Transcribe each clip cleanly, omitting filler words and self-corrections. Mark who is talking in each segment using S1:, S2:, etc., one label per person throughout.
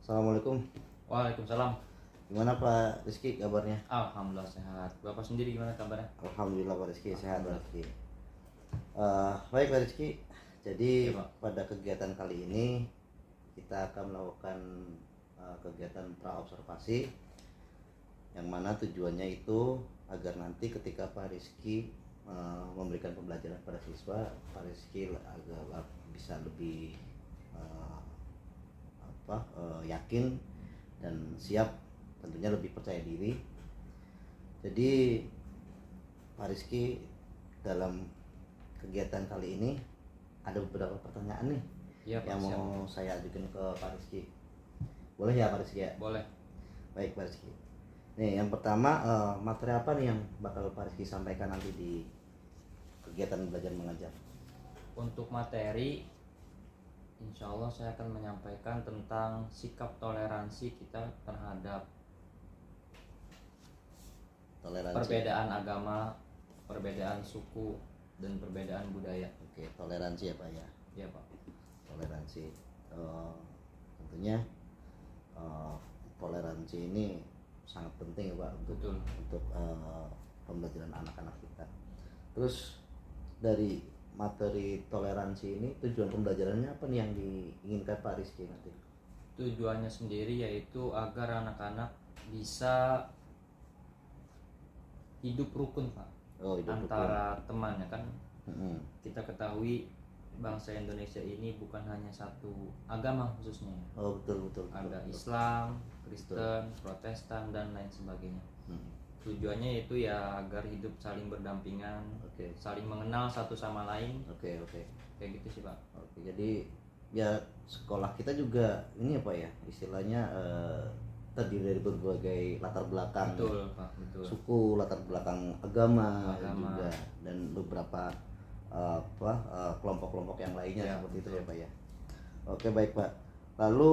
S1: Assalamualaikum.
S2: Waalaikumsalam.
S1: Gimana Pak Rizky kabarnya?
S2: Alhamdulillah sehat. Bapak sendiri gimana kabarnya?
S1: Alhamdulillah Pak Rizky sehat Pak
S2: Alhamdulillah.
S1: Rizky. Baik Pak Rizky. Jadi
S2: Ya, Pak.
S1: pada kegiatan kali ini kita akan melakukan kegiatan praobservasi yang mana tujuannya itu agar nanti ketika Pak Rizky memberikan pembelajaran pada siswa, Pak Rizky agar bisa lebih yakin dan siap, tentunya lebih percaya diri. Jadi Pak Rizky, dalam kegiatan kali ini ada beberapa pertanyaan nih
S2: Iya, Pak,
S1: yang
S2: siap.
S1: mau saya ajukan ke Pak Rizky. Boleh ya Pak Rizky ya?
S2: Boleh.
S1: Baik Pak Rizky. Nih yang pertama, materi apa nih yang bakal Pak Rizky sampaikan nanti di kegiatan belajar mengajar?
S2: Untuk materi, insya Allah saya akan menyampaikan tentang sikap toleransi kita terhadap
S1: Toleransi.
S2: perbedaan agama, perbedaan suku, dan perbedaan budaya.
S1: Oke, toleransi ya Pak ya.
S2: Ya, Pak.
S1: Toleransi. Tentunya toleransi ini sangat penting ya Pak
S2: Betul.
S1: untuk pembelajaran anak-anak kita. Terus dari materi toleransi ini tujuan pembelajarannya apa nih yang diinginkan Pak Rizky nanti?
S2: Tujuannya sendiri yaitu agar anak-anak bisa hidup rukun, Pak.
S1: Oh, hidup
S2: Antara temannya kan.
S1: rukun.
S2: Kita ketahui bangsa Indonesia ini bukan hanya satu agama khususnya.
S1: Oh betul.
S2: Ada Islam, Kristen, Protestan, dan lain sebagainya. Tujuannya itu ya agar hidup saling berdampingan,
S1: Oke.
S2: saling mengenal satu sama lain.
S1: Oke.
S2: Kayak gitu sih, Pak.
S1: Oke, jadi ya sekolah kita juga ini apa ya istilahnya terdiri dari berbagai latar belakang.
S2: Betul, Pak, betul.
S1: Suku, latar belakang agama.
S2: Agama.
S1: Juga, dan beberapa kelompok-kelompok yang lainnya
S2: Ya,
S1: seperti itu
S2: betul.
S1: ya Pak ya. Oke, baik Pak. Lalu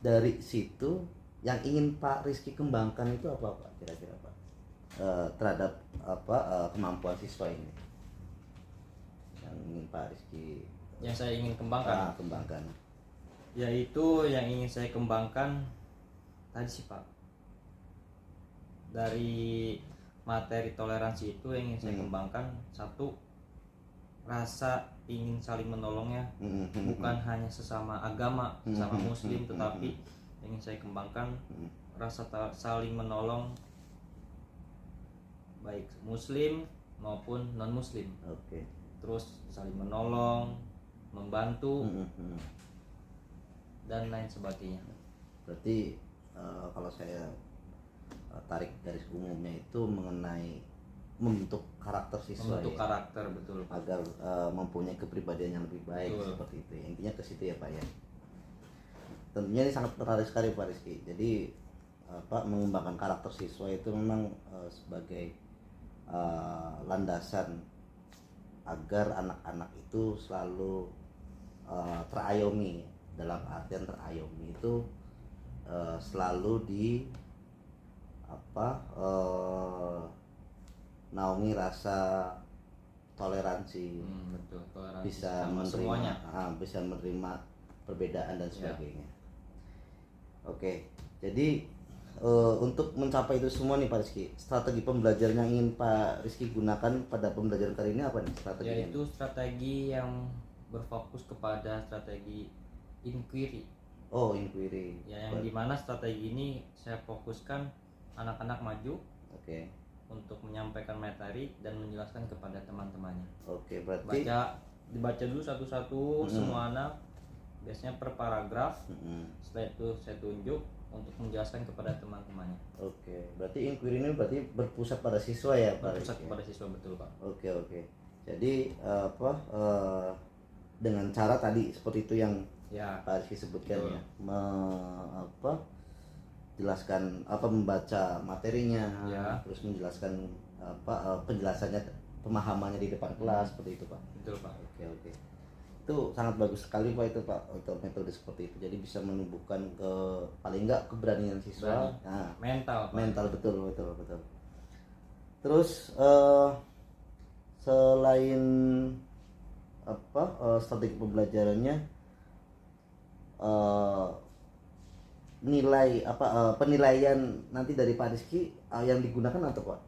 S1: dari situ yang ingin Pak Rizky kembangkan itu apa Pak kira-kira Pak terhadap kemampuan siswa ini yang ingin Pak Rizky
S2: Yang saya ingin kembangkan
S1: kembangkan?
S2: yaitu yang ingin saya kembangkan tadi sih, Pak. Dari materi toleransi itu yang ingin saya kembangkan, satu, rasa ingin saling menolongnya, bukan hanya sesama agama, sesama muslim, tetapi yang ingin saya kembangkan rasa saling menolong baik muslim maupun non muslim.
S1: Oke.
S2: Terus saling menolong, membantu, dan lain sebagainya.
S1: Berarti kalau saya tarik garis umumnya itu mengenai membentuk karakter siswa,
S2: Membentuk
S1: ya,
S2: karakter, betul, Pak.
S1: agar mempunyai kepribadian yang lebih baik.
S2: Betul.
S1: Seperti itu ya. Intinya ke situ ya Pak ya. Tentunya ini sangat menarik sekali Pak Rizky. Jadi mengembangkan karakter siswa itu memang sebagai landasan agar anak-anak itu selalu terayomi. Dalam artian terayomi itu selalu di naungi rasa toleransi,
S2: Betul, toleransi
S1: bisa
S2: sama
S1: menerima
S2: semuanya.
S1: bisa menerima perbedaan dan sebagainya. Oke, jadi untuk mencapai itu semua nih Pak Rizky, strategi pembelajaran yang ingin Pak Rizky gunakan pada pembelajaran kali ini apa nih strateginya?
S2: Yaitu strategi yang berfokus kepada strategi inquiry.
S1: Oh, inquiry.
S2: Ya, yang dimana strategi ini saya fokuskan anak-anak maju
S1: Oke.
S2: untuk menyampaikan materi dan menjelaskan kepada teman-temannya.
S1: Oke, berarti
S2: Dibaca dulu satu-satu semua anak, biasanya per paragraf. Setelah itu saya tunjuk untuk menjelaskan kepada teman-temannya.
S1: Oke, berarti inquiry ini berarti berpusat pada siswa ya Pak
S2: Berpusat
S1: Rizky?
S2: kepada siswa, betul, Pak.
S1: Oke. Jadi dengan cara tadi seperti itu yang
S2: Ya,
S1: Pak Rizky sebutkan
S2: betul.
S1: ya, jelaskan membaca materinya,
S2: Ya.
S1: terus menjelaskan penjelasannya, pemahamannya di depan kelas seperti itu Pak.
S2: betul, Pak.
S1: Oke. Itu sangat bagus sekali Pak itu Pak, untuk metode seperti itu. Jadi bisa menumbuhkan paling enggak keberanian siswa. Nah,
S2: Mental, Pak.
S1: mental, betul. Terus selain strategi pembelajarannya, eh, nilai penilaian nanti dari Pak Rizky yang digunakan atau Pak?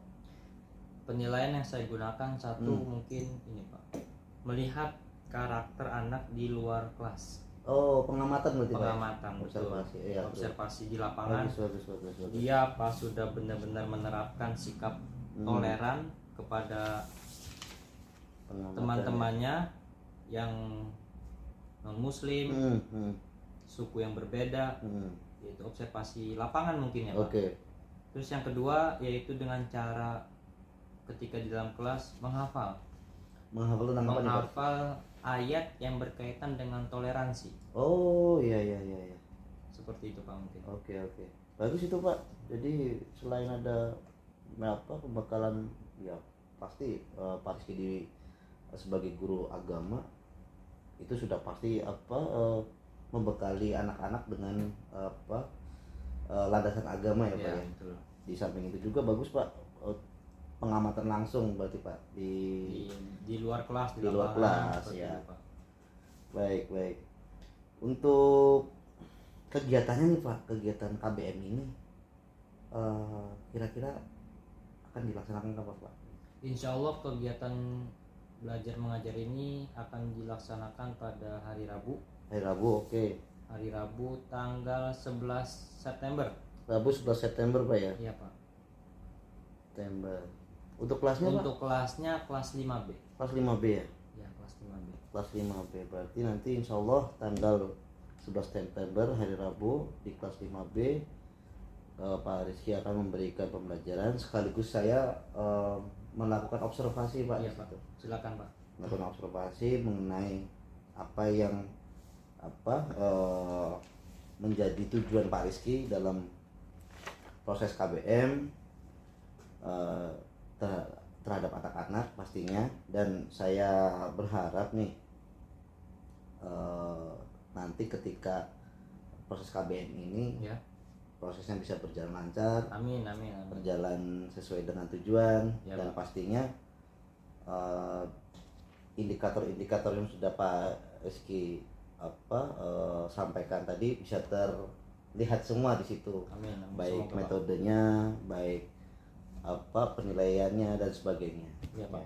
S2: Penilaian yang saya gunakan satu mungkin ini Pak, melihat karakter anak di luar kelas.
S1: Oh, pengamatan berarti Pak?
S2: Pengamatan,
S1: Observasi,
S2: betul.
S1: iya,
S2: Observasi di lapangan.
S1: Bagus.
S2: Dia apa sudah benar-benar menerapkan sikap toleran kepada teman-temannya yang non muslim, suku yang berbeda. Itu observasi lapangan mungkin ya Pak.
S1: Oke.
S2: Terus yang kedua yaitu dengan cara ketika di dalam kelas menghafal
S1: Tentang apa nih, Pak?
S2: menghafal ayat yang berkaitan dengan toleransi.
S1: Oh iya.
S2: Seperti itu Pak mungkin.
S1: Oke. Bagus itu Pak. Jadi selain ada pembekalan, ya pasti Pak Rizky sebagai guru agama itu sudah pasti membekali anak-anak dengan landasan agama ya Pak ya.
S2: Betul.
S1: Di samping itu juga bagus Pak, pengamatan langsung berarti Pak
S2: di luar kelas,
S1: di luar
S2: lapangan,
S1: kelas
S2: seperti
S1: ya.
S2: itu, Pak.
S1: Baik. Untuk kegiatannya nih Pak, kegiatan KBM ini kira-kira akan dilaksanakan kapan Pak?
S2: Insya Allah kegiatan belajar mengajar ini akan dilaksanakan pada hari Rabu.
S1: Hari Rabu, oke.
S2: Hari Rabu tanggal 11 September.
S1: Rabu 11 September Pak ya?
S2: Iya Pak.
S1: September. Untuk kelasnya Pak?
S2: Untuk kelasnya kelas 5B.
S1: Kelas 5B ya?
S2: Ya kelas 5B.
S1: Kelas 5B berarti nanti insya Allah tanggal 11 September hari Rabu di kelas 5B Pak Rizky akan memberikan pembelajaran sekaligus saya melakukan observasi Pak.
S2: Iya Pak. Silakan Pak.
S1: Melakukan observasi mengenai apa yang menjadi tujuan Pak Rizky dalam proses KBM terhadap anak-anak pastinya, dan saya berharap nih nanti ketika proses KBM ini
S2: Ya.
S1: prosesnya bisa berjalan lancar,
S2: Amin.
S1: berjalan sesuai dengan tujuan,
S2: Ya,
S1: dan
S2: Pak.
S1: pastinya indikator-indikator yang sudah Pak Rizky sampaikan tadi bisa terlihat semua di situ.
S2: Amin.
S1: Baik
S2: Semoga, Pak.
S1: metodenya, baik penilaiannya dan sebagainya.
S2: Iya Pak.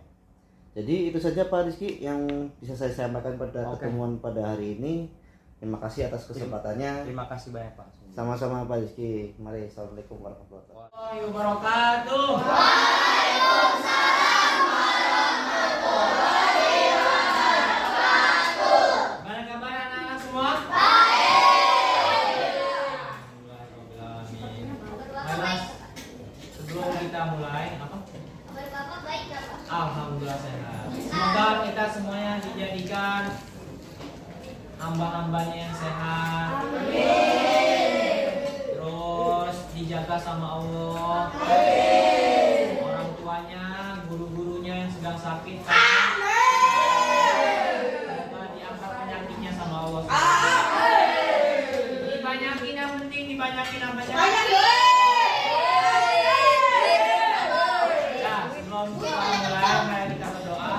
S1: Jadi itu saja Pak Rizky yang bisa saya sampaikan pada
S2: Oke.
S1: ketemuan pada hari ini. Terima kasih atas kesempatannya.
S2: Terima kasih banyak Pak.
S1: Sama-sama Pak Rizky. Mari, assalamualaikum warahmatullahi
S2: wabarakatuh. Gimana kabar anak-anak semua? Alhamdulillahirobbilalamin. Baiklah, sebelum kita mulai, alhamdulillah sehat. Semoga kita semuanya dijadikan hamba-hambanya yang sehat. Terus dijaga sama Allah. Orang tuanya, guru-gurunya yang sedang sakit, semoga diangkat penyakitnya sama Allah. Dibanyakin yang penting, dibanyakin yang banyak. Ya, sebelum kita mulai, mari kita berdoa.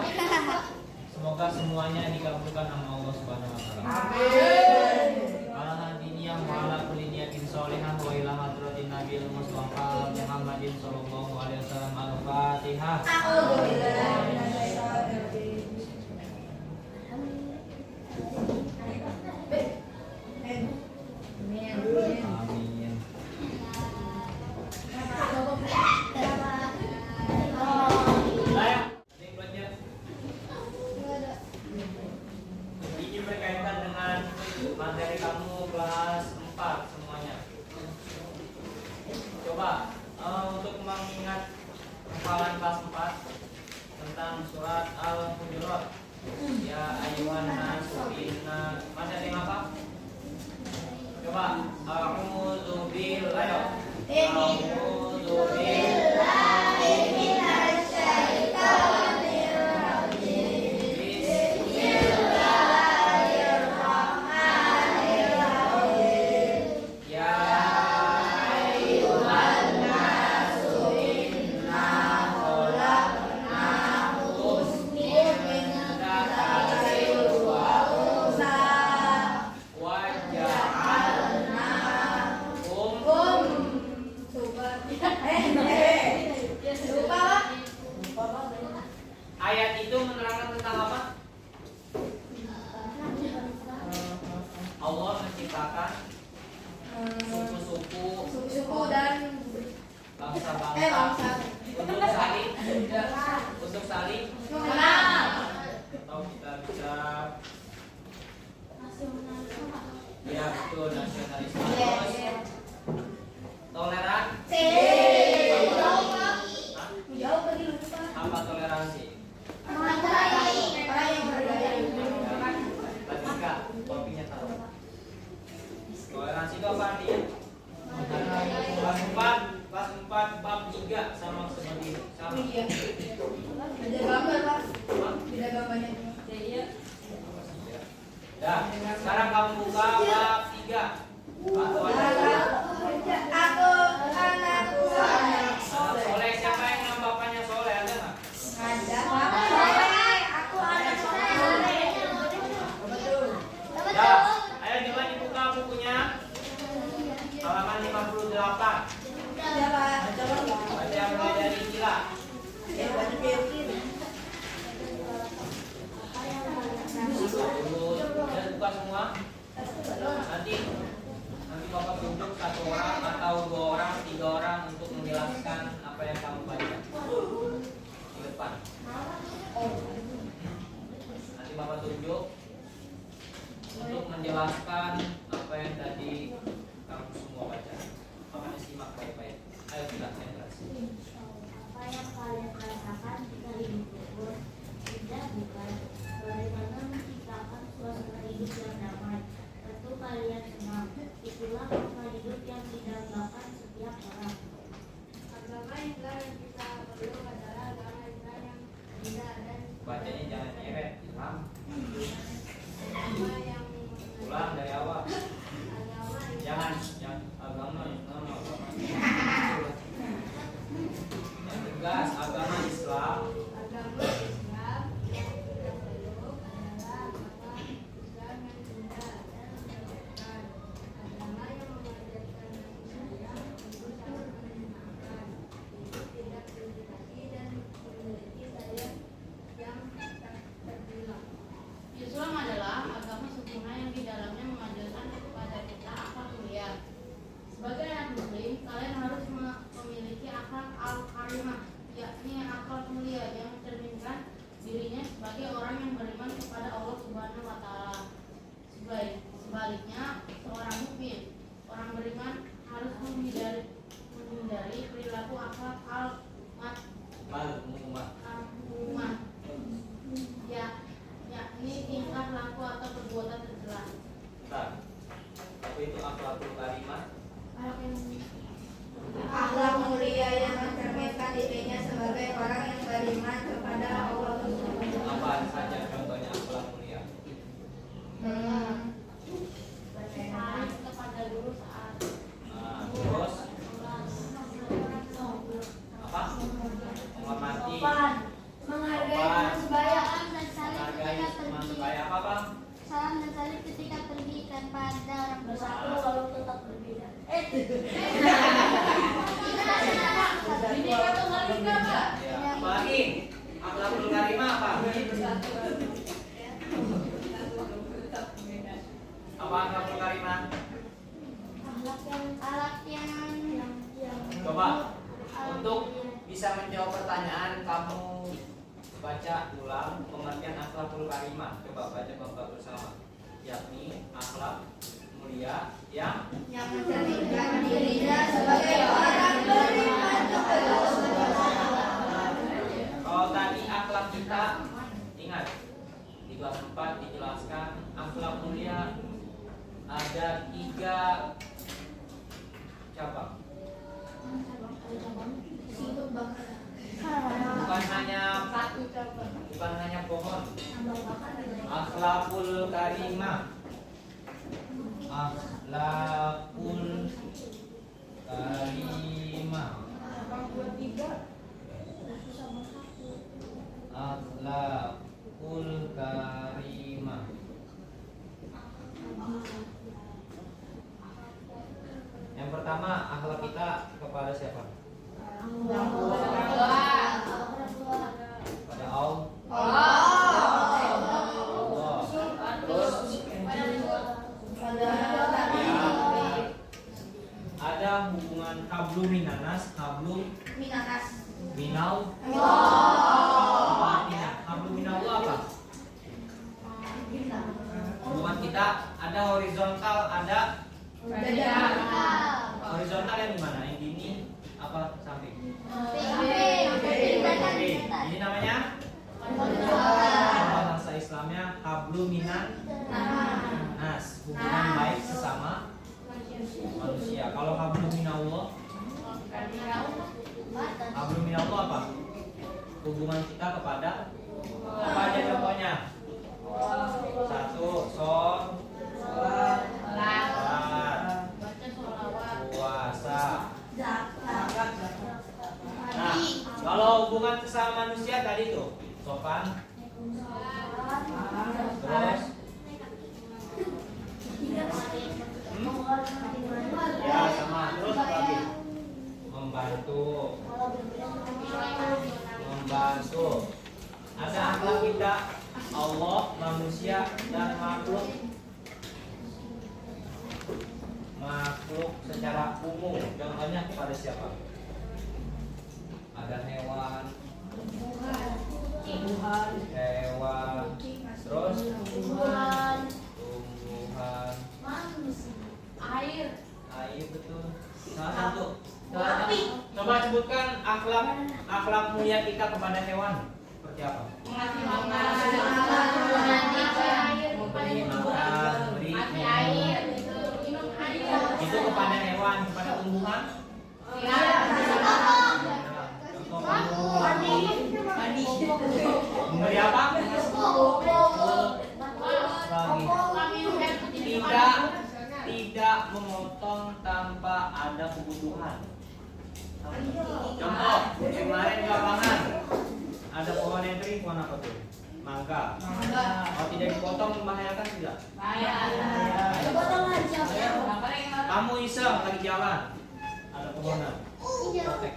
S2: Semoga semuanya dikabulkan sama Allah Subhanahu wa taala. Amin. Alhamdulillah wa ala kulli niyatin sholihah wa ila hadratin nabiyil mustafa Muhammadin sallallahu alaihi wasallam. Al-Fatihah. Amin. Layak. Ini belajar. Ini berkaitan dengan materi kamu kelas 4 semuanya. Coba untuk mengingat hafalan kelas 4 tentang surat Al-Hujurat. Ya ayuhan nasu inna, masih ada yang apa? Coba a'udzu billahi a'udzu billahi minasyaitonir rajim. Bismillahirrahmanirrahim. Ya ayuhan nasu inna khalaqnakum min dzakarin wa untha Allah menciptakan suku-suku
S3: dan
S2: bangsa-bangsa untuk saling
S3: mengenal.
S2: atau kita bisa ya betul nasionalisme. Terus toleransi.
S3: Jauh pergi lupa.
S2: Apa toleransi?
S3: Menghargai orang yang berbeda.
S2: Tadi enggak kopinya tahu. Toleransi itu apa artinya? Kelas 4 bab 3 sama seperti itu. Sama.
S3: Iya. Ada gambar, Pak. Beda gambarnya. Iya.
S2: Dah, sekarang kamu buka bab 3. Atau ada
S3: Aku anakku
S2: anak soleh. Siapa yang nama bapaknya soleh? Ada nggak?
S3: ada. Soleh. Aku anak soleh. Betul.
S2: Dah, ayo coba dibuka bukunya. Halaman 58.
S3: Ya, Pak.
S2: Baca mulai dari Gila.
S3: Ya, baca kiri.
S2: Dan buka semua. Nanti Bapak tunjuk 1 orang atau 2 orang, 3 orang untuk menjelaskan apa yang kamu baca di depan. Nanti Bapak tunjuk untuk menjelaskan apa yang tadi kamu semua baca. Makanya simak baik-baik. Ayo kita jelas.
S4: Apa yang kalian rasakan jika hidup kubur? Tidak, bukan. Bagaimana menciptakan suasana hidup yang damai? Tentu kalian senang. Itulah makna hidup yang didambakan setiap orang. Agama Islam yang kita perlu adalah agama Islam yang tidak dan
S2: Bacanya jangan nyeret, Ilham.
S4: agama yang
S2: Ulang dari awal.
S4: agama
S2: Jangan agama Islam. Yang tegas, agama Islam.
S4: agama Islam yang kita peluk adalah agama Islam yang indah dan menyenangkan. Agama yang mengajarkan manusia untuk saling menyenangkan, hidup tidak beridentasi dan memiliki sayang yang tak terbilang. Islam adalah agama sempurna yang di dalamnya mengajarkan kepada kita akhlak mulia. Sebagai anak muslim, kalian harus memiliki akhlak al-karimah, yakni akhlak mulia yang mencerminkan dirinya sebagai orang yang beriman kepada Allah Subhanahu wa taala. Sebaliknya, seorang mukmin, orang beriman harus menghindari perilaku akhlak al-ma'mumah, yakni tingkah laku atau perbuatan tercela.
S2: Bentar. Apa itu akhlakul karimah?
S3: Akhlak mulia yang mencerminkan dirinya sebagai orang yang beriman kepada Allah Subhanahu wa taala.
S2: Apa saja contohnya akhlak mulia?
S4: Taat kepada guru saat
S2: Nah, terus apa? Menghormati,
S4: menghargai
S2: Sopan.
S4: teman sebaya dan saling
S2: menghargai
S4: ketika
S2: teman
S4: pergi.
S2: sebaya. Apa bang?
S4: Salam dan saling ketika pergi tanpa ada orang bersatu
S2: walau
S4: tetap berbeda.
S3: Ini kata Malika, Pak.
S2: Ya. Apa lagi? Akhlakul karimah apa? Apa akhlakul karimah?
S4: Alat yang
S2: Coba untuk bisa menjawab pertanyaan kamu baca ulang pengertian akhlakul karimah. Coba baca bapak bersama. Yakni akhlak mulia yang
S3: mencerminkan dirinya sebagai orang beriman kepada Allah Subhanahu wa taala.
S2: kalau tadi akhlak kita ingat di kelas 4 dijelaskan akhlak mulia ada 3 cabang. Bukan hanya pohon. Akhlakul karimah. Akhlakul karimah. Akhlakul karimah. Yang pertama, akhlak kita kepada siapa? Pada Allah. Allah. Terus
S3: Pada
S2: hablu minanas, hablu
S3: Minanas.
S2: minal.
S3: Oh.
S2: Apa artinya? Hablu minal itu apa? Hubungan kita ada horizontal, ada horizontal yang gimana? Yang gini apa samping? Oke, ini namanya bahasa Islamnya hablu minan nas, hubungan baik sesama manusia. Kalau hablu minallah, hablu minallah apa? Hubungan kita kepada apa aja contohnya? Satu, sholat, puasa. Nah, kalau hubungan sesama manusia tadi tuh sopan, terus ya sama, terus apa lagi? Membantu. Ada akhlak kita, Allah, manusia dan makhluk secara umum. Contohnya kepada siapa? Ada hewan, terus tumbuhan, air betul. Salah satu. Coba sebutkan akhlak mulia kita kepada hewan. Seperti apa? Memberi makan, memberi minum. Itu kepada hewan, kepada tumbuhan. Contoh mandi. Memberi apa? Tidak memotong tanpa ada kebutuhan. Contoh, kemarin di lapangan ada pohon yang kering, pohon apa tuh? Mangga. Kalau tidak dipotong membahayakan tidak? Kamu iseng lagi jalan, ada pohonan. Protek.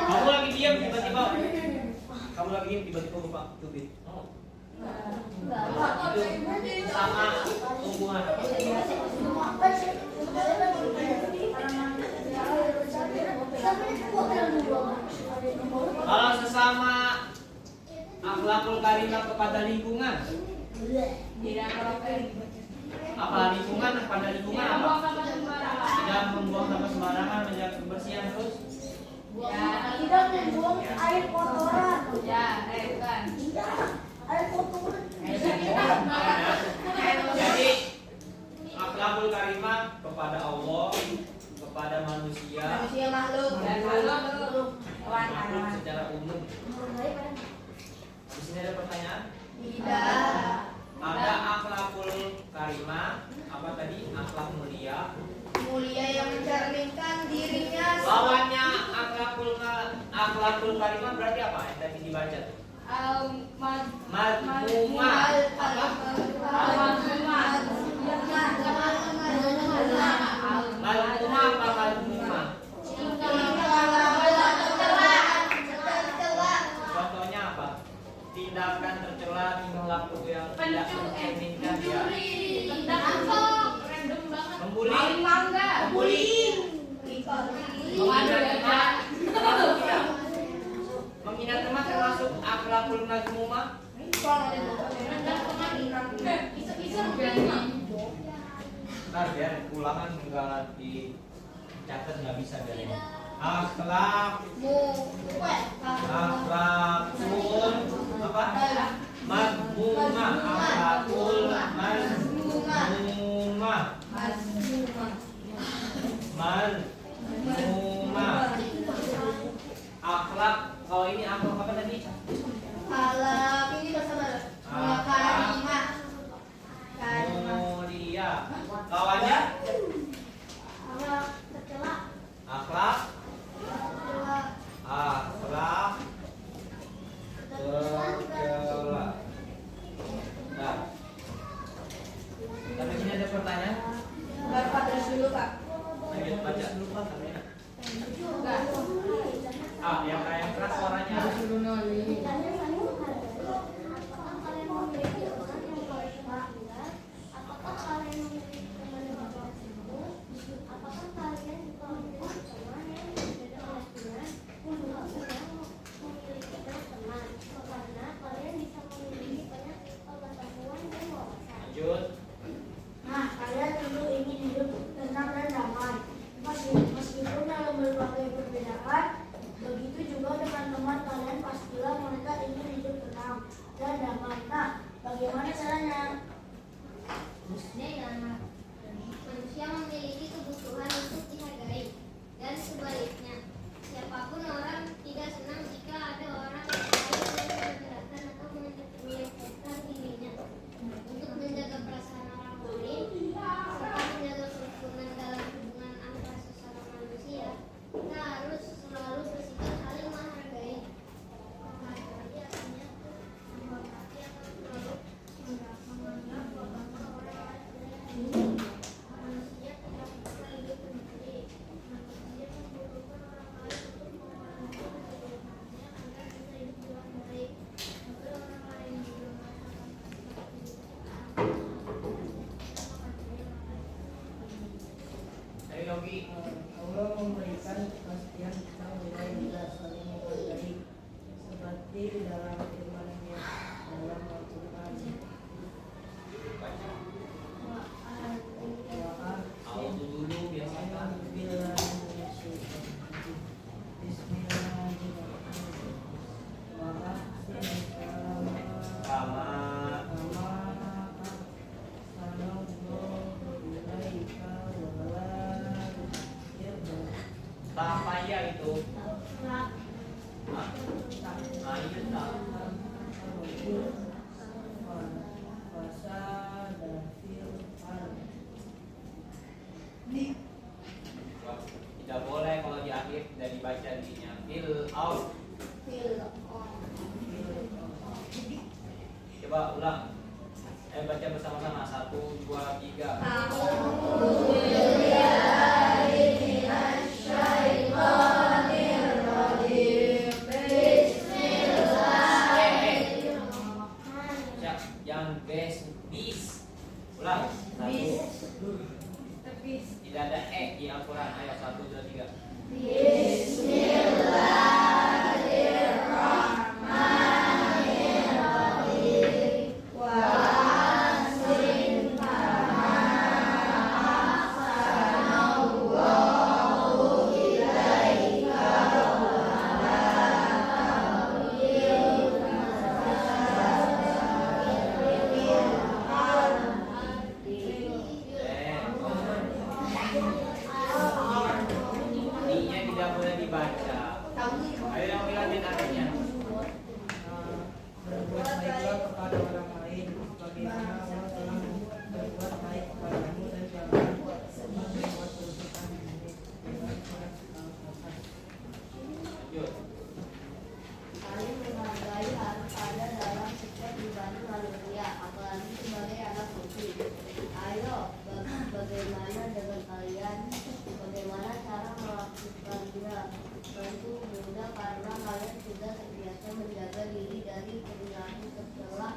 S2: Kamu lagi diam tiba-tiba lupa tubit. Itu sama tumbuhan apa? Kalau sesama akhlakul karimah kepada lingkungan, apa lingkungan kepada lingkungan apa? Tidak membuang sampah sembarangan, menjaga kebersihan terus.
S4: Tidak membuang air kotoran. Air kotoran.
S2: Jadi akhlakul karimah kepada Allah, kepada manusia
S3: makhluk.
S2: makhluk secara umum. Di sini ada pertanyaan?
S3: Tidak.
S2: Ada akhlakul karimah, apa tadi? Akhlak mulia.
S3: Mulia yang mencerminkan dirinya.
S2: Lawannya akhlakul karimah berarti apa? Yang tadi dibaca tuh. Madmumah. Apa? Madmumah apa madmumah? Contohnya apa? Tindakan tercela, tingkah laku yang tidak mencerminkan dia. Membuli. Menghina teman termasuk akhlakul mazmumah. Ntar biar ulangan enggak dicatat, nggak bisa dari akhlakul apa? Mazmumah. Akhlakul mazmumah. Akhlak, kalau ini akhlak apa tadi?
S3: Akhlak ini bahasa karimah.
S2: Mulia. Lawannya? Akhlak. Tercela. Nah, tapi ini ada pertanyaan.
S3: Bapak terus dulu Pak.
S2: Lanjut baca dulu Pak. Yang keras suaranya.
S4: Apakah kalian memiliki teman bapak tersebut? Apakah kalian
S5: dan kepastian tentang wilayah tidak saling menghargai seperti dalam firman-Nya dalam Al-Quran.
S2: Auzu dulu biasanya.
S5: Bismillahirrahmanirrahim.
S2: Kama tak payah itu. Nah, itu tak. Tidak boleh kalau di akhir tidak dibaca dirinya. Fill out. Coba ulang. Ayo baca bersama-sama. 1, 2, 3. Siap. Yang bis. Ulang. 1. Tidak ada di Al-Quran. Ayo 1, 2, 3. Artinya tidak boleh dibaca. Ayo yang bilang artinya.
S5: Berbuat baiklah kepada orang lain, bagaimana Allah telah berbuat baik kepadamu dan jangan berbuat kerusakan di bumi. Surat Al-Fatihah.
S2: Lanjut.
S4: Saling menghargai harus ada dalam setiap ibadah manusia, apalagi sebagai anak putri. Ayo, bagaimana dengan kalian? Bagaimana cara melakukannya? Tentu mudah karena kalian sudah terbiasa menjaga diri dari perilaku tercela,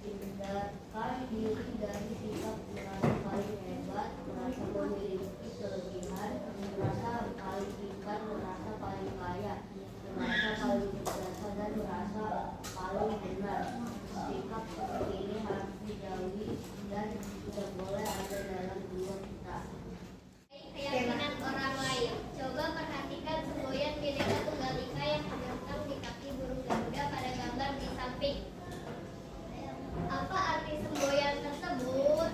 S4: hindarkan diri dari sikap merasa paling hebat, merasa memiliki kelebihan, merasa paling pintar, merasa paling kaya, merasa paling berjasa dan merasa paling benar. Sikap seperti ini harus dijauhi dan tidak boleh ada dalam jiwa kita.
S6: Keyakinan orang lain. Coba perhatikan semboyan Bhinneka Tunggal Ika yang terbentang di kaki burung Garuda pada gambar di samping. Apa arti semboyan tersebut?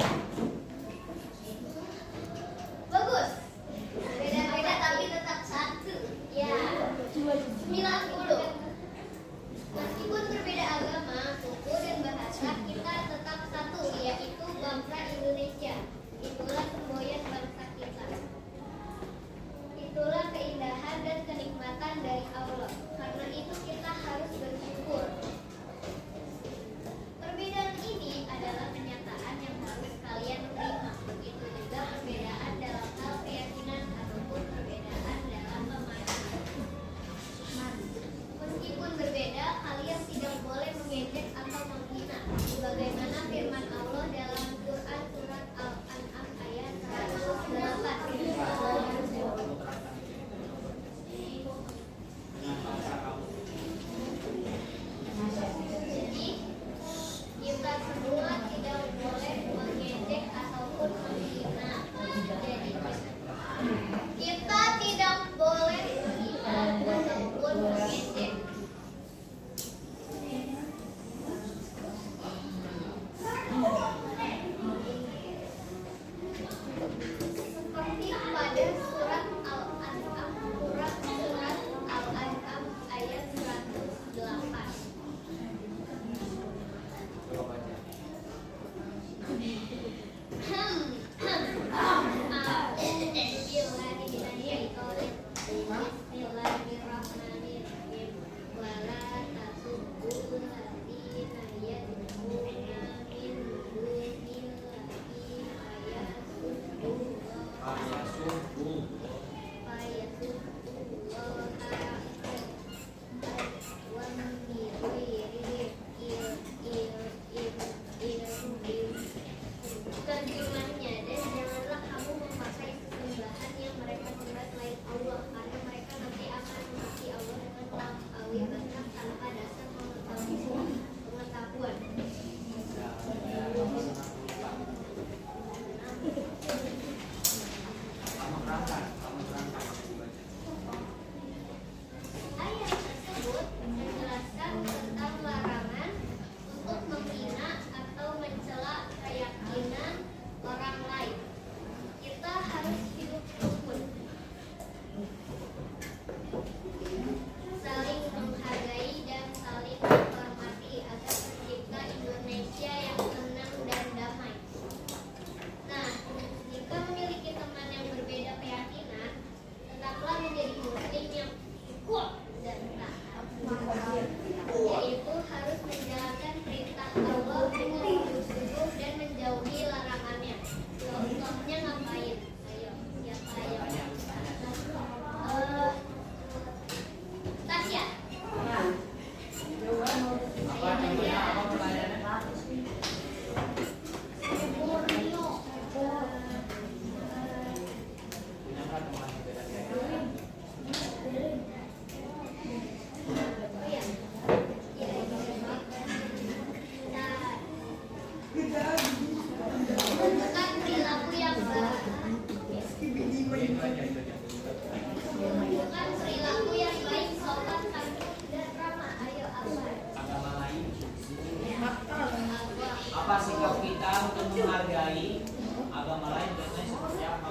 S2: menghargai agama lain contohnya seperti apa?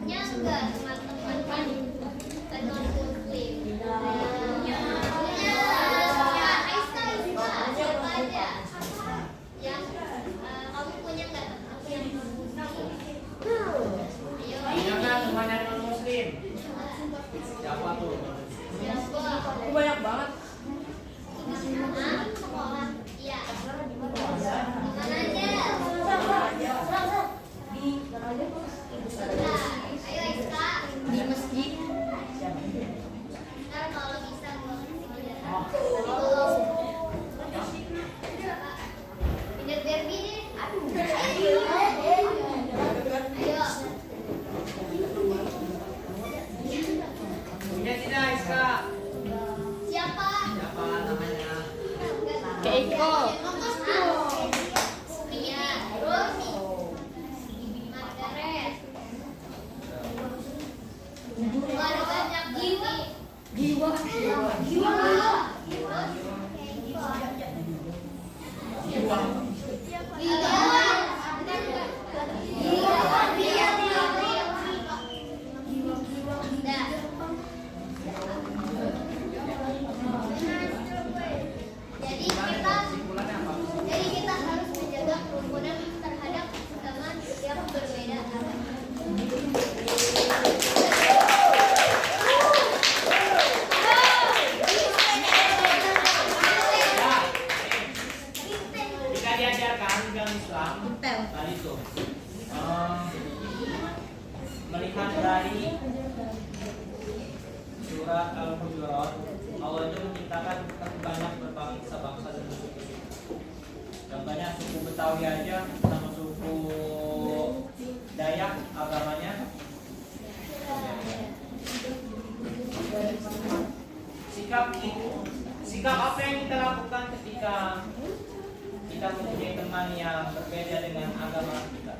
S6: Nyangga teman-teman kan non muslim. Ya, Aisyah, siapa aja yang kamu punya nggak teman yang non muslim? Ayo,
S2: Jangan teman yang non muslim. Siapa tuh?
S6: siapa?
S5: Banyak banget.
S6: Hah? Sekolah? Iya. Mana aja? Sebentar. Ayo Aisyah.
S5: Di masjid.
S6: Ntar kalau bisa gua kasih pindah Barbie deh. Ayo.
S2: Punya tidak Iska?
S6: Siapa?
S2: Siapa namanya?
S6: Keiko. Iya. Romi. Margaret. Ada banyak jiwa.
S5: Jiwa.
S6: Jadi kita harus menjaga kerukunan terhadap sesama yang berbeda agama.
S2: Jika diajarkan di dalam Islam tadi tuh melihat dari surat Al-Hujurat, Allah itu menciptakan banyak berbangsa bangsa dan suku. Contohnya suku Betawi aja sama suku Dayak agamanya. Sikap apa yang kita lakukan ketika kita mempunyai teman yang berbeda dengan agama kita?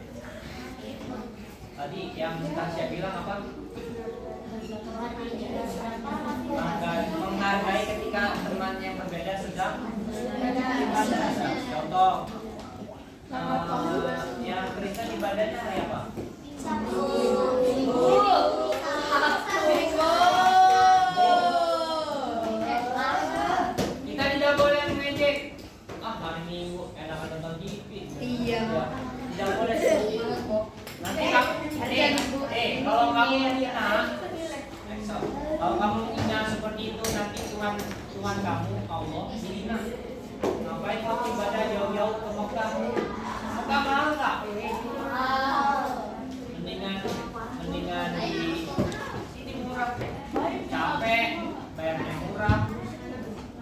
S2: Tadi yang Tasya bilang apa? Menghargai ketika teman yang berbeda sedang ibadah. Contoh, yang Kristen ibadahnya hari apa? Kita tidak boleh mengejek. Hari Minggu enakan nonton TV.
S5: Iya.
S2: Tidak boleh seperti itu. Nanti kamu, kalau kamu menghina, kalau kamu menghina seperti itu, nanti Tuhan kamu Allah dihina. Ngapain kamu ibadah jauh-jauh ke Mekah? Mekah mahal nggak? Mendingan di sini murah. Capek, bayarnya murah.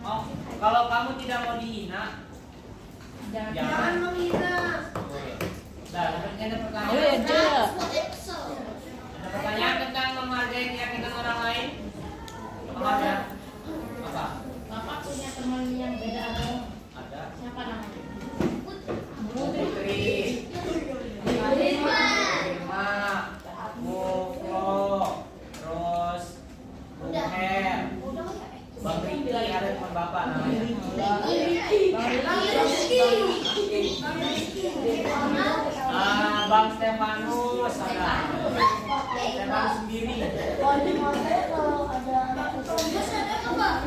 S2: Oh, kalau kamu tidak mau dihina, jangan menghina. Nah, ada pertanyaan. Ada pertanyaan tentang menghargai keyakinan orang lain? Ada? Apa?
S4: Bapak punya teman yang beda agama.
S2: Ada.
S4: Siapa namanya?
S2: Putri, Irma, Muflo, terus Buher, Bang Riki, ada teman bapak namanya. Bang Stefanus, ada. Stefanus sendiri.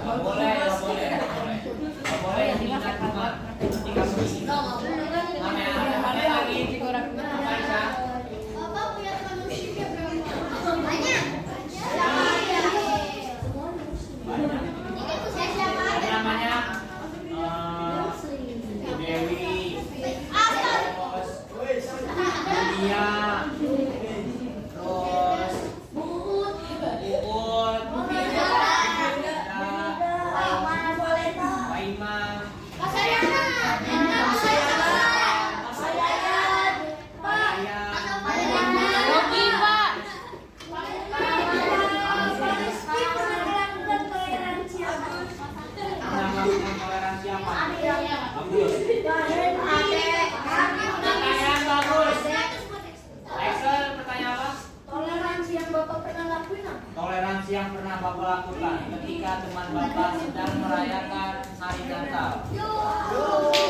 S2: Nggak boleh. Nggak boleh menghina Tuhan ketika bersih. Ada lagi? Aisyah.
S6: Bapak punya teman muslim yang berapa? Banyak.
S2: Banyak.
S6: Siapa?
S2: Ada namanya Dewi, terus Julia, terus Uut, informasi yang pernah Bapak lakukan ketika teman Bapak sedang merayakan hari Natal?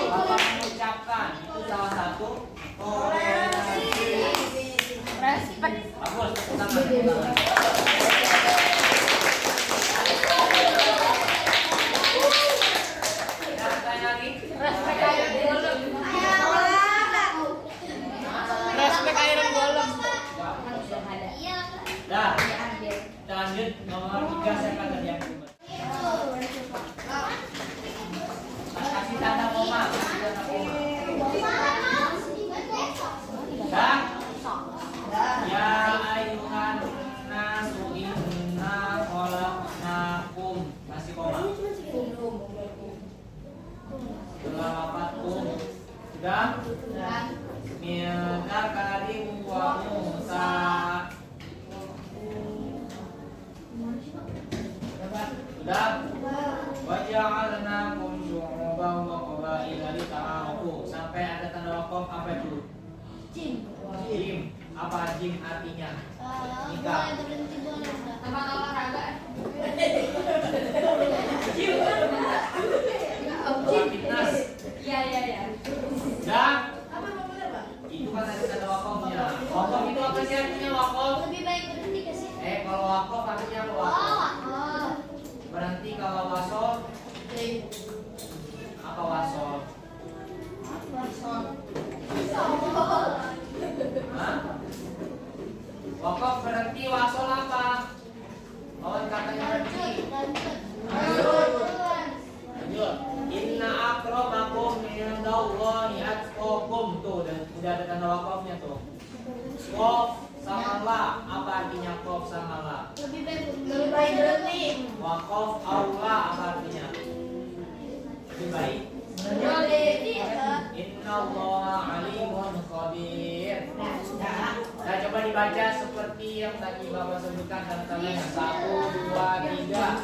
S2: Bapak mengucapkan itu salah satu toleransi.
S7: Respect.
S2: Bagus, tepuk tangan, tepuk tangan. Kita tanya lagi.
S7: Respect Iron Golem. Respect Iron Golem.
S6: Iya.
S2: Dah. Kita lanjut nomor 3 saya akan tadi yang kedua. Kasih tanda koma, kasih tanda koma. Dah. Ya ayuhan nasu inna khalaqnakum. Kasih koma. Berlapatum. Sudah? Min dzakarin wa unsa. Sudah? Waja'alnakum syu'uban wa qabaila lita'arafu. Sampai ada tanda waqaf apa itu? Jim. Apa jim artinya? Nikah.
S6: Boleh berhenti boleh.
S7: Tempat olahraga.
S2: Fitness.
S7: Iya.
S2: Dan itu kan ada tanda wakafnya. Wakaf itu apa sih artinya wakaf?
S6: Lebih baik berhenti ke sini.
S2: Kalau wakaf artinya apa? Wakaf.
S6: Oh.
S2: Berhenti. Kalau wasol apa wasol? Hah? Wakaf berhenti, wasol apa? Lawan katanya berhenti. Lanjut. Inna akramakum indallahi atqakum. Tuh, udah ada tanda wakafnya tuh. Qaf sama la. Apa artinya qaf sama la?
S6: Lebih baik
S3: berhenti.
S2: Waqaf aula apa artinya? Lebih baik. Innallaha alimun khabir. Nah, coba dibaca seperti yang tadi Bapak sebutkan tanda-tandanya. 1, 2, 3.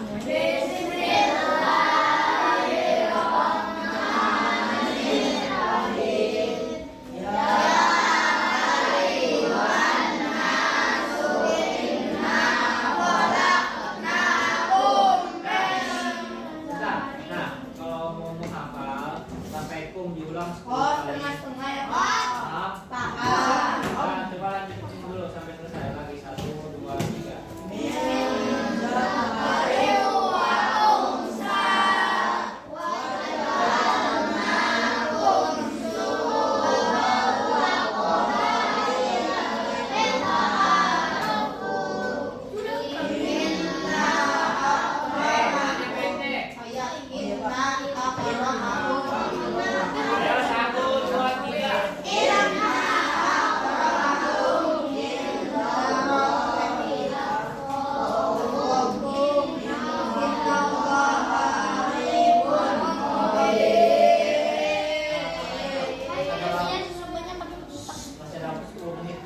S2: Nah, kalau mau menghafal sampai kum diulang 10 kali.
S3: ya
S2: Maaf. Nah, coba lanjutin dulu sampai selesai lagi. 1, 2, 3. Pendek. Ayo 1, 2, 3. Masih ada 10 menit.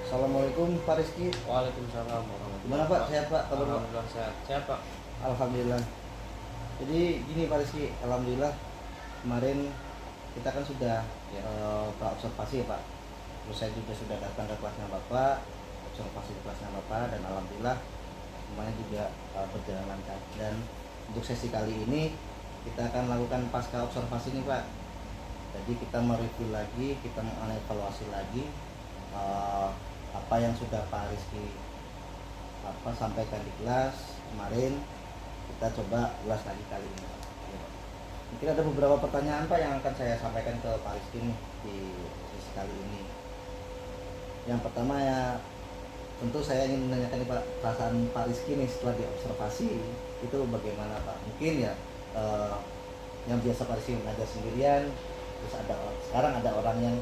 S1: Assalamualaikum Pak Rizky.
S2: Waalaikumsalam warahmatullahi
S1: Gimana Pak? Sehat Pak? Kabar Pak?
S2: Alhamdulillah sehat. Sehat Pak.
S1: Alhamdulillah. Jadi gini Pak Rizky, alhamdulillah kemarin kita kan sudah observasi ya Pak. Terus saya juga sudah datang ke kelasnya Bapak, observasi di kelasnya Bapak, dan alhamdulillah semuanya juga berjalan lancar. Dan untuk sesi kali ini kita akan lakukan pasca observasi nih Pak. Jadi kita mereview lagi, kita mengevaluasi lagi apa yang sudah Pak Rizky sampaikan di kelas kemarin. Kita coba ulas lagi kali ini. Mungkin ada beberapa pertanyaan Pak yang akan saya sampaikan ke Pak Rizky nih di sesi kali ini. Yang pertama ya, tentu saya ingin menanyakan nih Pak, perasaan Pak Rizky nih setelah diobservasi itu bagaimana Pak? Mungkin ya yang biasa Pak Rizky mengajar sendirian, terus sekarang ada orang yang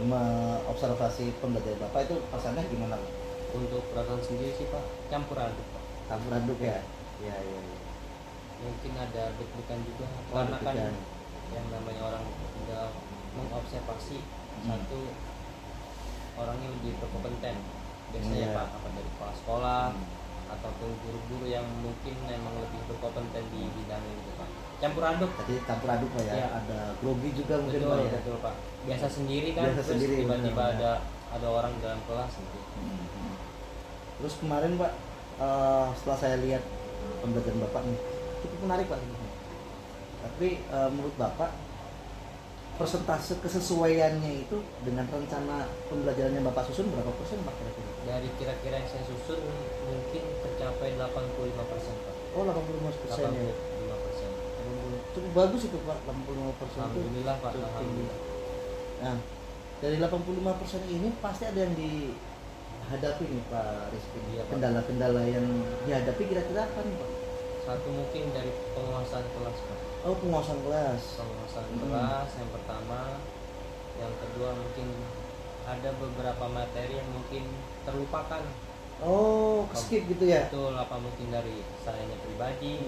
S1: mengobservasi pembelajaran Bapak, itu perasaannya gimana Pak?
S2: Untuk perasaan sendiri sih Pak campur aduk Pak.
S1: Campur aduk ya. Iya.
S2: Mungkin ada deg-degan juga
S1: Oh,
S2: karena kan
S1: deg-degan.
S2: yang namanya orang udah mengobservasi
S1: Hmm.
S2: satu orangnya lebih berkompeten biasanya
S1: Iya.
S2: Pak, apa dari kepala sekolah
S1: Hmm.
S2: ataupun guru-guru yang mungkin memang lebih berkompeten di bidangnya gitu Pak. Campur aduk.
S1: Jadi campur aduk Pak ya.
S2: Iya.
S1: Ada grogi juga mungkin
S2: Betul,
S1: Pak ya.
S2: betul Pak. Biasa sendiri kan,
S1: Biasa
S2: terus
S1: sendiri,
S2: tiba-tiba
S1: benar.
S2: ada orang dalam kelas gitu.
S1: Terus kemarin Pak, setelah saya lihat pembelajaran Bapak nih, cukup menarik Pak. Tapi menurut Bapak, persentase kesesuaiannya itu dengan rencana pembelajarannya Bapak susun berapa persen Pak kira-kira?
S2: Dari kira-kira yang saya susun mungkin tercapai 85% Pak.
S1: Oh 85% ya.
S2: 85%.
S1: Cukup bagus itu Pak, 85% itu.
S2: Alhamdulillah Pak,
S1: cukup tinggi.
S2: alhamdulillah.
S1: Nah, dari 85% ini pasti ada yang dihadapi nih Pak Rizky.
S2: Iya, Pak.
S1: Kendala-kendala yang dihadapi kira-kira apa nih Pak?
S2: Satu mungkin dari penguasaan kelas Pak.
S1: Oh penguasaan kelas.
S2: Penguasaan
S1: Hmm.
S2: kelas yang pertama, yang kedua mungkin ada beberapa materi yang mungkin terlupakan.
S1: Oh skip gitu ya?
S2: Betul, apa mungkin dari sayanya pribadi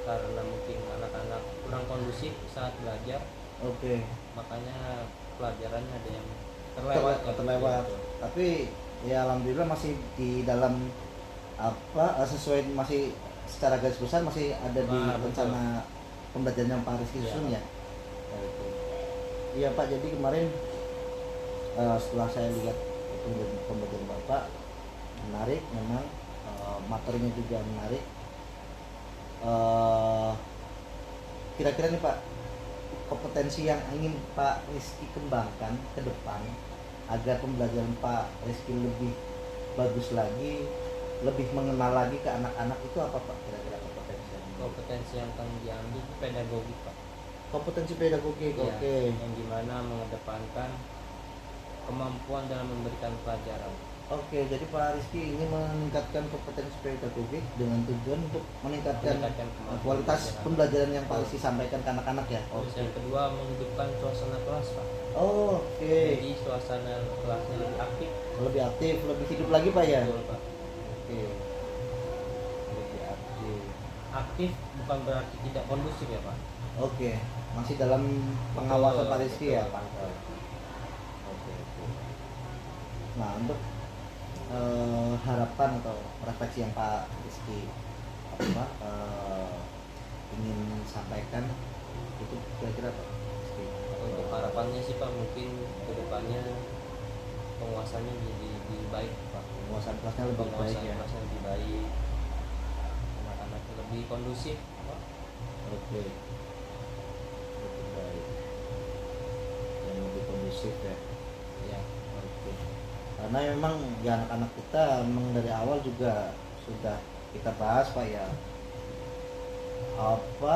S2: karena mungkin anak-anak kurang kondusif saat belajar,
S1: Oke.
S2: makanya pelajarannya ada yang terlewat.
S1: Terlewat.
S2: Gitu.
S1: Tapi ya alhamdulillah masih di dalam apa sesuai masih secara garis besar masih ada di
S2: Nah, betul.
S1: rencana pembelajaran yang Pak Rizky
S2: Iya,
S1: susun
S2: Pak.
S1: ya. Iya Pak, jadi kemarin setelah saya lihat pembelajaran Bapak menarik memang, materinya juga menarik. Kira-kira nih Pak, kompetensi yang ingin Pak Rizky kembangkan ke depan agar pembelajaran Pak Rizky lebih bagus lagi, lebih mengenal lagi ke anak-anak itu apa Pak kira-kira kompetensi yang
S2: Kompetensi yang akan diambil itu pedagogi Pak.
S1: kompetensi pedagogik?
S2: Iya,
S1: Oke.
S2: yang dimana mengedepankan kemampuan dalam memberikan pelajaran.
S1: Oke, jadi Pak Rizky ini meningkatkan kompetensi pedagogik dengan tujuan untuk meningkatkan
S2: kemampuan
S1: kualitas
S2: pelajaran.
S1: pembelajaran yang Pak Rizky sampaikan ke anak-anak ya.
S2: Terus yang kedua menghidupkan suasana kelas Pak.
S1: Oh, oke.
S2: Jadi suasana kelasnya lebih aktif.
S1: Lebih aktif, lebih hidup lagi Pak ya.
S2: Betul Pak.
S1: Oke. Lebih aktif.
S2: Aktif bukan berarti tidak kondusif ya Pak.
S1: Oke, masih dalam pengawasan
S2: Betul,
S1: Pak Rizky ya.
S2: betul.
S1: Oke. Nah, untuk harapan atau refleksi yang Pak Rizky apa ingin sampaikan itu kira-kira Pak Rizky?
S2: Untuk harapannya sih Pak mungkin kedepannya penguasanya jadi lebih baik Pak.
S1: Penguasaan kelasnya lebih baik
S2: Penguasaan
S1: ya.
S2: kelasnya lebih baik, anak-anak lebih kondusif Pak.
S1: Oke. Lebih baik. Dan lebih kondusif ya.
S2: Ya.
S1: Oke. Karena memang ya anak-anak kita memang dari awal juga sudah kita bahas Pak ya. Apa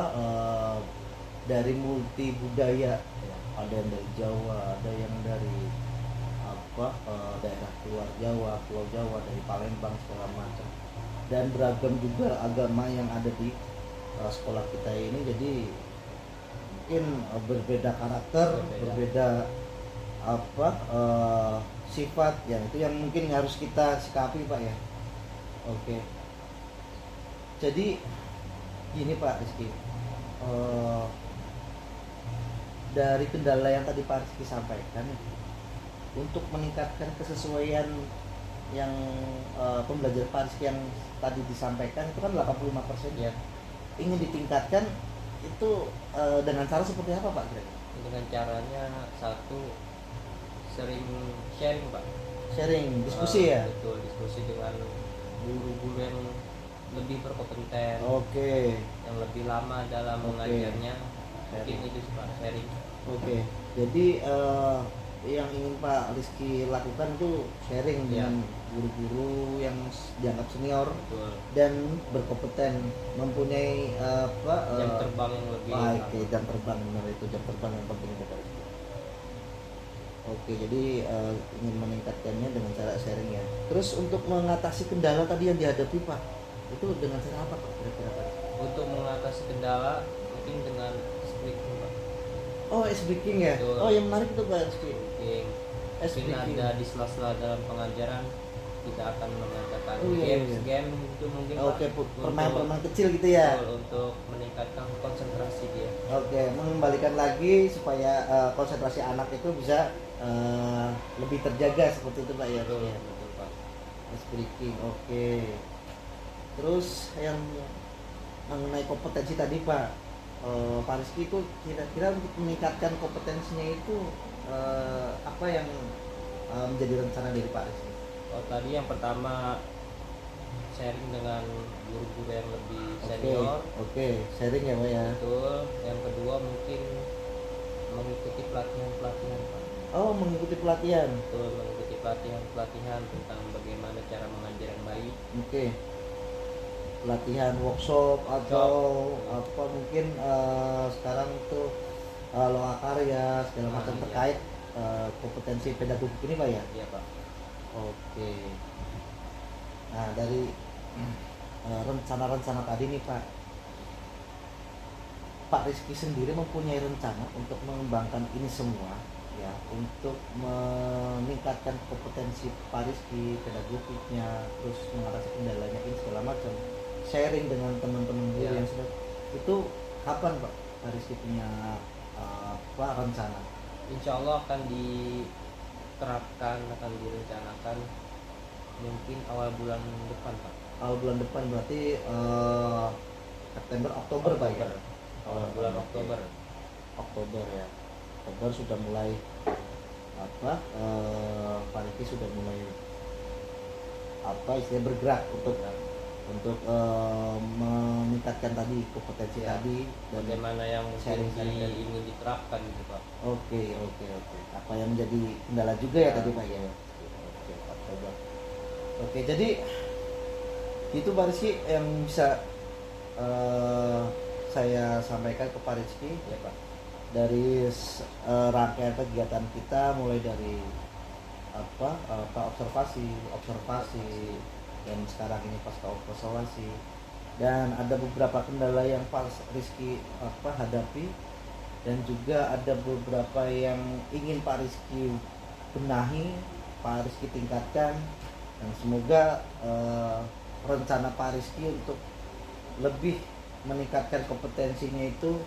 S1: dari multi budaya ya. Ada yang dari Jawa, ada yang dari apa daerah luar Jawa, Pulau Jawa, dari Palembang segala macam. Dan beragam juga agama yang ada di sekolah kita ini, jadi mungkin berbeda karakter, berbeda apa sifat yang itu yang mungkin harus kita sikapi Pak ya. Oke. Jadi gini Pak Rizky, dari kendala yang tadi Pak Rizky sampaikan untuk meningkatkan kesesuaian yang pembelajaran Pak Rizky yang tadi disampaikan itu kan 85%
S2: Ya.
S1: ingin ditingkatkan itu dengan cara seperti apa Pak kira-kira?
S2: Dengan caranya satu sering sharing Pak.
S1: Sharing, diskusi ya?
S2: Betul, diskusi dengan guru-guru yang lebih berkompeten,
S1: Oke.
S2: yang lebih lama dalam
S1: Oke.
S2: mengajarnya. Mungkin
S1: Sharing.
S2: itu sih Pak, sharing.
S1: Oke. Jadi yang ingin Pak Rizky lakukan itu sharing
S2: Ya.
S1: dengan guru-guru yang dianggap senior
S2: Betul.
S1: dan berkompeten, mempunyai
S2: Jam terbang yang lebih
S1: baik,
S2: lama.
S1: jam terbang, benar itu jam terbang yang penting itu Pak Rizky. Oke, jadi ingin meningkatkannya dengan cara sharing ya. Terus untuk mengatasi kendala tadi yang dihadapi Pak, itu dengan cara apa Pak kira-kira Pak?
S2: Untuk mengatasi kendala mungkin dengan speaking Pak.
S1: Oh, speaking ya.
S2: Betul.
S1: Oh, yang menarik itu Pak Rizky.
S2: Speaking. Mungkin
S1: Speaking.
S2: ada di sela-sela dalam pengajaran tidak akan mengadakan
S1: Oh, iya, iya.
S2: game itu mungkin
S1: Oke,
S2: Pak,
S1: permainan kecil gitu ya.
S2: betul, untuk meningkatkan konsentrasi dia.
S1: Oke, mengembalikan lagi supaya konsentrasi anak itu bisa lebih terjaga seperti itu Pak ya.
S2: Betul, betul Pak.
S1: Ice breaking, oke. Terus yang mengenai kompetensi tadi Pak, Pak Rizky itu kira-kira untuk meningkatkan kompetensinya itu apa yang menjadi rencana dari Pak Rizky?
S2: Oh, tadi yang pertama sharing dengan guru-guru yang lebih
S1: Oke,
S2: senior.
S1: oke, sharing ya Pak ya.
S2: Betul. Yang kedua mungkin mengikuti pelatihan-pelatihan Pak.
S1: Oh, mengikuti pelatihan.
S2: Betul, mengikuti pelatihan-pelatihan tentang bagaimana cara mengajar yang baik.
S1: Oke. Pelatihan workshop atau apa mungkin sekarang tuh lokakarya segala macam
S2: Iya.
S1: terkait kompetensi pedagogik ini Pak ya.
S2: Iya Pak.
S1: Oke. Nah, dari rencana-rencana tadi nih Pak Rizky sendiri mempunyai rencana untuk mengembangkan ini semua ya, untuk meningkatkan kompetensi Pak Rizky pedagogiknya, terus mengatasi kendalanya ini segala macam, sharing dengan teman-teman guru
S2: Ya.
S1: yang sudah itu kapan Pak Rizky punya rencana?
S2: Insya Allah akan diterapkan, akan direncanakan mungkin awal bulan depan Pak.
S1: Awal bulan depan berarti September Oktober Pak ya?
S2: Awal bulan Oktober.
S1: Oktober ya. Oktober sudah mulai Pak Rizky sudah mulai istilahnya bergerak untuk meningkatkan tadi kompetensi
S2: Ya.
S1: tadi dan
S2: Bagaimana yang mungkin
S1: sharing-sharing tadi.
S2: ingin diterapkan gitu Pak.
S1: Oke. Apa yang menjadi kendala juga ya
S2: Ya.
S1: tadi Pak ya? Oke, Oktober. Oke, jadi itu Pak Rizky yang bisa saya sampaikan ke Pak Rizky
S2: Ya Pak.
S1: dari rangkaian kegiatan kita, mulai dari observasi dan sekarang ini pasca observasi, dan ada beberapa kendala yang Pak Rizky hadapi, dan juga ada beberapa yang ingin Pak Rizky benahi, Pak Rizky tingkatkan, dan semoga rencana Pak Rizky untuk lebih meningkatkan kompetensinya itu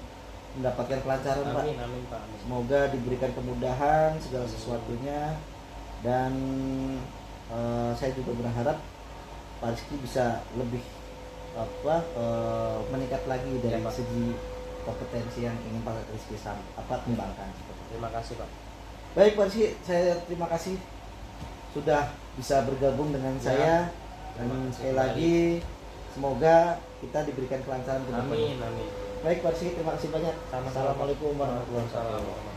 S1: mendapatkan kelancaran Pak.
S2: Amin, amin Pak. Amin.
S1: Semoga diberikan kemudahan segala sesuatunya, dan saya juga berharap Pak Rizky bisa lebih meningkat lagi dari
S2: Ya, Pak.
S1: segi kompetensi yang ingin Pak Rizky kembangkan.
S2: Terima kasih Pak.
S1: Baik Pak Rizky, saya terima kasih sudah bisa bergabung dengan
S2: Ya,
S1: saya, dan
S2: terima kasih
S1: sekali
S2: kembali.
S1: lagi semoga kita diberikan kelancaran ke depan.
S2: Amin, amin.
S1: Baik Pak Rizky, terima kasih banyak.
S2: Sama-sama.
S1: Assalamualaikum warahmatullahi wabarakatuh.
S2: Waalaikumsalam.